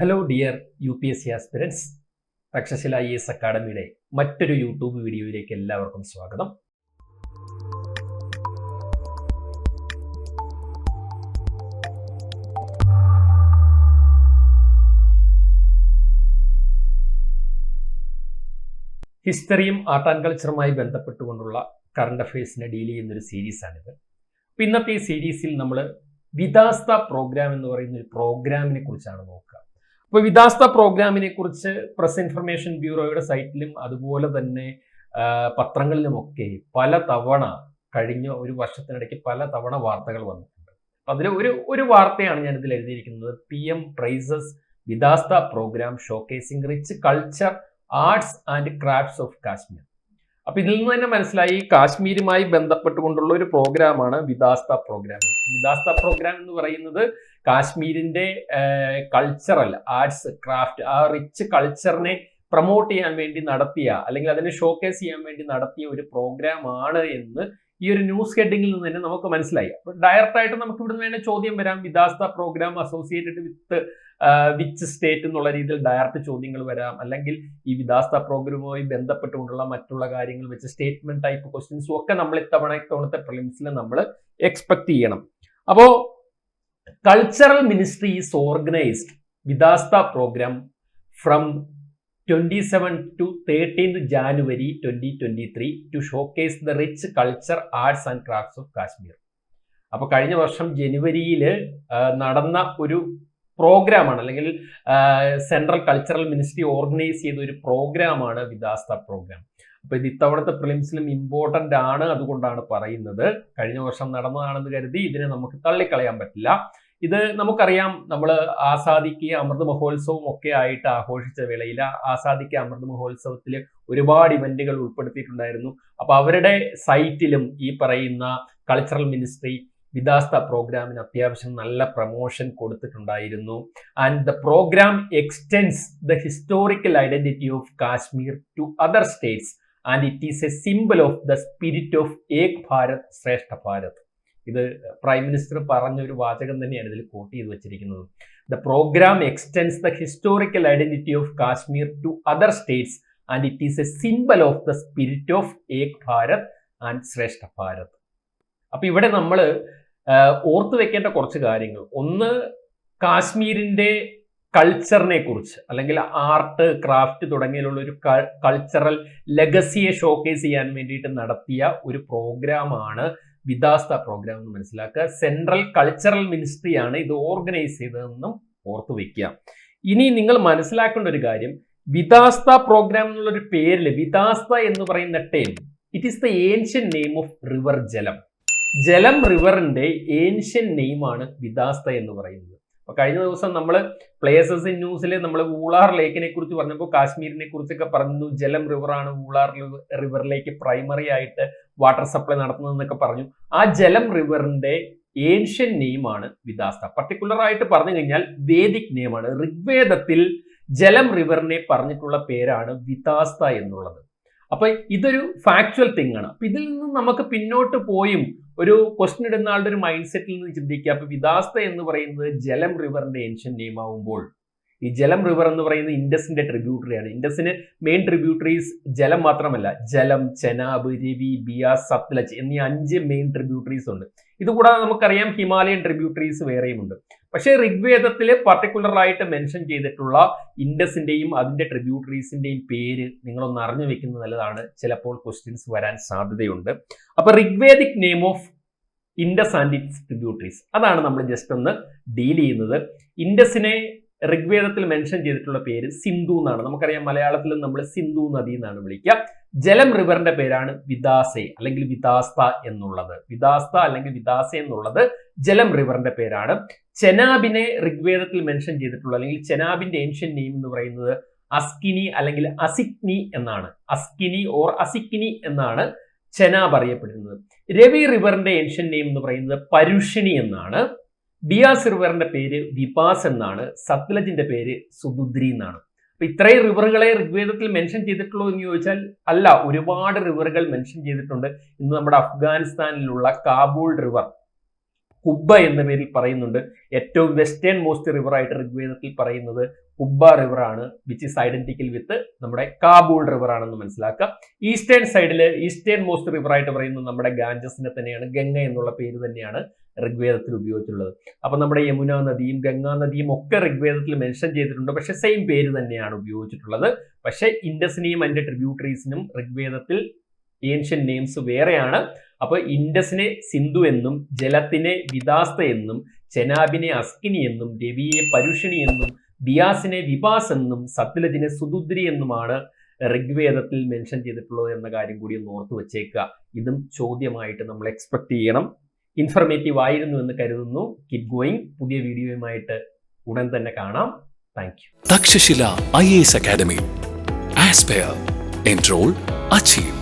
Hello dear UPSC aspirants, Takshashila IAS അക്കാഡമിയുടെ മറ്റൊരു YouTube വീഡിയോയിലേക്ക് എല്ലാവർക്കും സ്വാഗതം. ഹിസ്റ്ററിയും ആർട്ട് ആൻഡ് കൾച്ചറുമായി ബന്ധപ്പെട്ടുകൊണ്ടുള്ള കറണ്ട് അഫയേഴ്സിനെ ഡീൽ ചെയ്യുന്നൊരു സീരീസാണിത്. അപ്പം ഇന്നത്തെ ഈ സീരീസിൽ നമ്മൾ വിദാസ്ത പ്രോഗ്രാം എന്ന് പറയുന്ന ഒരു പ്രോഗ്രാമിനെ കുറിച്ചാണ് നോക്കുക. അപ്പോൾ വിദാസ്ത പ്രോഗ്രാമിനെ കുറിച്ച് പ്രസ് ഇൻഫർമേഷൻ ബ്യൂറോയുടെ സൈറ്റിലും അതുപോലെ തന്നെ പത്രങ്ങളിലുമൊക്കെ പല തവണ കഴിഞ്ഞ ഒരു വർഷത്തിനിടയ്ക്ക് പല തവണ വാർത്തകൾ വന്നിട്ടുണ്ട്. അപ്പം അതിൽ ഒരു വാർത്തയാണ് ഞാനിതിൽ എഴുതിയിരിക്കുന്നത്. PM praises Vitasta program showcasing rich culture, arts and crafts of Kashmir. അപ്പം ഇതിൽ നിന്ന് തന്നെ മനസ്സിലായി കാശ്മീരുമായി ബന്ധപ്പെട്ടുകൊണ്ടുള്ള ഒരു പ്രോഗ്രാമാണ് വിദാസ്ത പ്രോഗ്രാം. വിദാസ്ത പ്രോഗ്രാം എന്ന് പറയുന്നത് കാശ്മീരിന്റെ കൾച്ചറൽ ആർട്സ് ക്രാഫ്റ്റ്, ആ റിച്ച് കൾച്ചറിനെ പ്രൊമോട്ട് ചെയ്യാൻ വേണ്ടി നടത്തിയ അല്ലെങ്കിൽ അതിനെ ഷോക്കേസ് ചെയ്യാൻ വേണ്ടി നടത്തിയ ഒരു പ്രോഗ്രാം ആണ് എന്ന് ഈ ഒരു ന്യൂസ് ഹെഡിങ്ങിൽ നിന്ന് തന്നെ നമുക്ക് മനസ്സിലായി. അപ്പോൾ ഡയറക്റ്റ് ആയിട്ട് നമുക്ക് ഇവിടുന്ന് വേണ്ട ചോദ്യം വരാം, Vitasta programme associated with which state എന്നുള്ള രീതിയിൽ ഡയറക്റ്റ് ചോദ്യങ്ങൾ വരാം. അല്ലെങ്കിൽ ഈ വിദാസ്ത പ്രോഗ്രാമുമായി ബന്ധപ്പെട്ടുകൊണ്ടുള്ള മറ്റുള്ള കാര്യങ്ങൾ വെച്ച് സ്റ്റേറ്റ്മെന്റ് ടൈപ്പ് ക്വസ്റ്റ്യൻസും ഒക്കെ നമ്മൾ ഇത്തവണത്തെ പ്രിലിംസിൽ നമ്മൾ എക്സ്പെക്ട് ചെയ്യണം. അപ്പോൾ cultural ministry is organised Vitasta programme from 27 to 13th January 2023 to showcase the rich culture, arts and crafts of Kashmir. അപ്പോൾ കഴിഞ്ഞ വർഷം ജനുവരിയിൽ നടന്ന ഒരു പ്രോഗ്രാമാണ്, അല്ലെങ്കിൽ സെൻട്രൽ കൾച്ചറൽ മിനിസ്ട്രി ഓർഗനൈസ് ചെയ്ത ഒരു പ്രോഗ്രാമാണ് വിദാസ്ത പ്രോഗ്രാം. അപ്പോൾ ഇത് ഇത്തവണത്തെ പ്രിലിംസിലും ഇമ്പോർട്ടൻ്റ് ആണ്, അതുകൊണ്ടാണ് പറയുന്നത്. കഴിഞ്ഞ വർഷം നടന്നതാണെന്ന് കരുതി ഇതിനെ നമുക്ക് തള്ളിക്കളയാൻ പറ്റില്ല. ഇത് നമുക്കറിയാം, നമ്മൾ ആസാദിക്ക് അമൃത് മഹോത്സവം ഒക്കെ ആയിട്ട് ആഘോഷിച്ച വേളയിൽ ആസാദിക്ക് അമൃത് മഹോത്സവത്തിൽ ഒരുപാട് ഇവന്റുകൾ ഉൾപ്പെടുത്തിയിട്ടുണ്ടായിരുന്നു. അപ്പോൾ അവരുടെ സൈറ്റിലും ഈ പറയുന്ന കൾച്ചറൽ മിനിസ്ട്രി വിദാസ്ത പ്രോഗ്രാമിന് അത്യാവശ്യം നല്ല പ്രൊമോഷൻ കൊടുത്തിട്ടുണ്ടായിരുന്നു. And the program extends the historical identity of Kashmir to other states and it is a symbol of the spirit of Ek Bharat Shreshtha Bharat. ഇത് പ്രൈം മിനിസ്റ്റർ പറഞ്ഞ ഒരു വാചകം തന്നെയാണ് ഇതിൽ കോട്ട് ചെയ്ത് വെച്ചിരിക്കുന്നത്. The program extends the historical identity of Kashmir to other states and it is a symbol of the spirit of Ek Bharat and Shreshtha Bharat. അപ്പൊ ഇവിടെ നമ്മൾ ഓർത്തു വെക്കേണ്ട കുറച്ച് കാര്യങ്ങൾ. ഒന്ന്, കാശ്മീരിന്റെ കൾച്ചറിനെ കുറിച്ച് അല്ലെങ്കിൽ ആർട്ട് ക്രാഫ്റ്റ് തുടങ്ങിയുള്ള ഒരു കൾച്ചറൽ ലെഗസിയെ ഷോക്കേസ് ചെയ്യാൻ വേണ്ടിയിട്ട് നടത്തിയ ഒരു പ്രോഗ്രാമാണ് വിദാസ്ത പ്രോഗ്രാം എന്ന് മനസ്സിലാക്കുക. സെൻട്രൽ കൾച്ചറൽ മിനിസ്ട്രിയാണ് ഇത് ഓർഗനൈസ് ചെയ്തതെന്നും ഓർത്തു വെക്കുക. ഇനി നിങ്ങൾ മനസ്സിലാക്കേണ്ട ഒരു കാര്യം, വിദാസ്ത പ്രോഗ്രാം എന്നുള്ളൊരു പേരിൽ വിദാസ്ത എന്ന് പറയുന്ന term, it is the ancient name of river ജലം. ജലം റിവറിന്റെ ഏൻഷ്യൻ നെയിമാണ് വിദാസ്ത എന്ന് പറയുന്നത്. അപ്പൊ കഴിഞ്ഞ ദിവസം നമ്മൾ പ്ലേസസ് ഇൻ ന്യൂസിൽ നമ്മൾ വൂളാർ ലേക്കിനെ കുറിച്ച് പറഞ്ഞപ്പോൾ കാശ്മീരിനെ കുറിച്ചൊക്കെ പറഞ്ഞു. ജലം റിവറാണ് വൂളാർ റിവറിലേക്ക് പ്രൈമറി ആയിട്ട് വാട്ടർ സപ്ലൈ നടത്തുന്നതെന്നൊക്കെ പറഞ്ഞു. ആ ജലം റിവറിന്റെ ഏൻഷ്യൻ നെയിമാണ് വിദാസ്ത. പർട്ടിക്കുലർ ആയിട്ട് പറഞ്ഞു കഴിഞ്ഞാൽ വേദിക് നെയിമാണ്. ഋഗ്വേദത്തിൽ ജലം റിവറിനെ പറഞ്ഞിട്ടുള്ള പേരാണ് വിദാസ്ത എന്നുള്ളത്. അപ്പൊ ഇതൊരു ഫാക്ച്വൽ തിങ് ആണ്. അപ്പൊ ഇതിൽ നിന്ന് നമുക്ക് പിന്നോട്ട് പോയും ഒരു ക്വസ്റ്റ്യൻ ഇടുന്ന ആളുടെ ഒരു മൈൻഡ് സെറ്റിൽ നിന്ന് ചിന്തിക്കുക. അപ്പൊ വിദാസ്ത എന്ന് പറയുന്നത് ജലം റിവറിന്റെ ഏൻഷ്യൻ നെയിം ആവുമ്പോൾ, ഈ ജലം റിവർ എന്ന് പറയുന്നത് ഇൻഡസിന്റെ ട്രിബ്യൂട്ടറിയാണ്. ഇൻഡസിന് മെയിൻ ട്രിബ്യൂട്ടറീസ് ജലം മാത്രമല്ല, ജലം, ചെനാബ്, രവി, ബിയാസ്, സത്ലജ് എന്നീ 5 മെയിൻ ട്രിബ്യൂട്ടറീസ് ഉണ്ട്. ഇതുകൂടാതെ നമുക്കറിയാം ഹിമാലയൻ ട്രിബ്യൂട്ടറീസ് വേറെയും ഉണ്ട്. പക്ഷേ ഋഗ്വേദത്തിൽ പർട്ടിക്കുലർ ആയിട്ട് മെൻഷൻ ചെയ്തിട്ടുള്ള ഇൻഡസിന്റെയും അതിന്റെ ട്രിബ്യൂട്ടറീസിന്റെയും പേര് നിങ്ങളൊന്ന് അറിഞ്ഞു വെക്കുന്നത് നല്ലതാണ്. ചിലപ്പോൾ ക്വസ്റ്റ്യൻസ് വരാൻ സാധ്യതയുണ്ട്. അപ്പൊ Rigvedic name of Indus and its tributaries, അതാണ് നമ്മൾ ജസ്റ്റ് ഒന്ന് ഡീൽ ചെയ്യുന്നത്. ഇൻഡസിനെ ഋഗ്വേദത്തിൽ മെൻഷൻ ചെയ്തിട്ടുള്ള പേര് സിന്ധു എന്നാണ്. നമുക്കറിയാം മലയാളത്തിൽ നമ്മൾ സിന്ധു നദി എന്നാണ് വിളിക്കുക. ജലം റിവറിന്റെ പേരാണ് വിദാസെ അല്ലെങ്കിൽ വിദാസ്ത എന്നുള്ളത്. വിദാസ്ത അല്ലെങ്കിൽ വിദാസെ എന്നുള്ളത് ജലം റിവറിന്റെ പേരാണ്. ചെനാബിനെ ഋഗ്വേദത്തിൽ മെൻഷൻ ചെയ്തിട്ടുള്ള അല്ലെങ്കിൽ ചെനാബിന്റെ ഏൻഷ്യൻ നെയിം എന്ന് പറയുന്നത് അസ്കിനി അല്ലെങ്കിൽ അസിക്നി എന്നാണ്. അസ്കിനി ഓർ അസിക്നി എന്നാണ് ചെനാബ് അറിയപ്പെടുന്നത്. രവി റിവറിന്റെ ഏൻഷ്യൻ നെയിം എന്ന് പറയുന്നത് പരുഷിണി എന്നാണ്. ബിയാസ് റിവറിന്റെ പേര് വിപാസ് എന്നാണ്. സത്ലജിന്റെ പേര് സുദുദ്രി എന്നാണ്. അപ്പൊ ഇത്രയും റിവറുകളെ ഋഗ്വേദത്തിൽ മെൻഷൻ ചെയ്തിട്ടുള്ളൂ എന്ന് ചോദിച്ചാൽ അല്ല, ഒരുപാട് റിവറുകൾ മെൻഷൻ ചെയ്തിട്ടുണ്ട്. ഇന്ന് നമ്മുടെ അഫ്ഗാനിസ്ഥാനിലുള്ള കാബൂൾ റിവർ കുബ്ബ എന്ന പേരിൽ പറയുന്നുണ്ട്. ഏറ്റവും വെസ്റ്റേൺ മോസ്റ്റ് റിവർ ആയിട്ട് ഋഗ്വേദത്തിൽ പറയുന്നത് ഉബ്ബ റിവർ ആണ്, വിച്ച് ഇസ് ഐഡന്റിക്കൽ വിത്ത് നമ്മുടെ കാബൂൾ റിവർ ആണെന്ന് മനസ്സിലാക്കുക. ഈസ്റ്റേൺ സൈഡിൽ ഈസ്റ്റേൺ മോസ്റ്റ് റിവർ ആയിട്ട് പറയുന്നത് നമ്മുടെ ഗാഞ്ചസിനെ തന്നെയാണ്. ഗംഗ എന്നുള്ള പേര് തന്നെയാണ് ഋഗ്വേദത്തിൽ ഉപയോഗിച്ചിട്ടുള്ളത്. അപ്പൊ നമ്മുടെ യമുന നദിയും ഗംഗാ നദിയും ഒക്കെ ഋഗ്വേദത്തിൽ മെൻഷൻ ചെയ്തിട്ടുണ്ട്, പക്ഷെ സെയിം പേര് തന്നെയാണ് ഉപയോഗിച്ചിട്ടുള്ളത്. പക്ഷെ ഇൻഡസിനെയും അതിന്റെ ട്രിബ്യൂട്ടറീസിനും ഋഗ്വേദത്തിൽ ഏൻഷ്യൻ നെയിംസ് വേറെയാണ്. അപ്പൊ ഇൻഡസിനെ സിന്ധു എന്നും, ജലത്തിനെ വിദാസ്ത എന്നും, ചെനാബിനെ അസ്കിനി എന്നും, രവിയെ പരുഷിണി എന്നും, ബിയാസിനെ വിപാസ് എന്നും, സത്ലജിനെ സുദുദ്രി എന്നുമാണ് ഋഗ്വേദത്തിൽ മെൻഷൻ ചെയ്തിട്ടുള്ളത് എന്ന കാര്യം കൂടി ഒന്ന് ഓർത്തു വെച്ചേക്കുക. ഇതും ചോദ്യമായിട്ട് നമ്മൾ എക്സ്പെക്ട് ചെയ്യണം. ഇൻഫർമേറ്റീവ് ആയിരുന്നു എന്ന് കരുതുന്നു. Keep going. പുതിയ വീഡിയോയുമായിട്ട് ഉടൻ തന്നെ കാണാം. Thank you. Takshashila IAS academy. Aspire, enrol, achieve.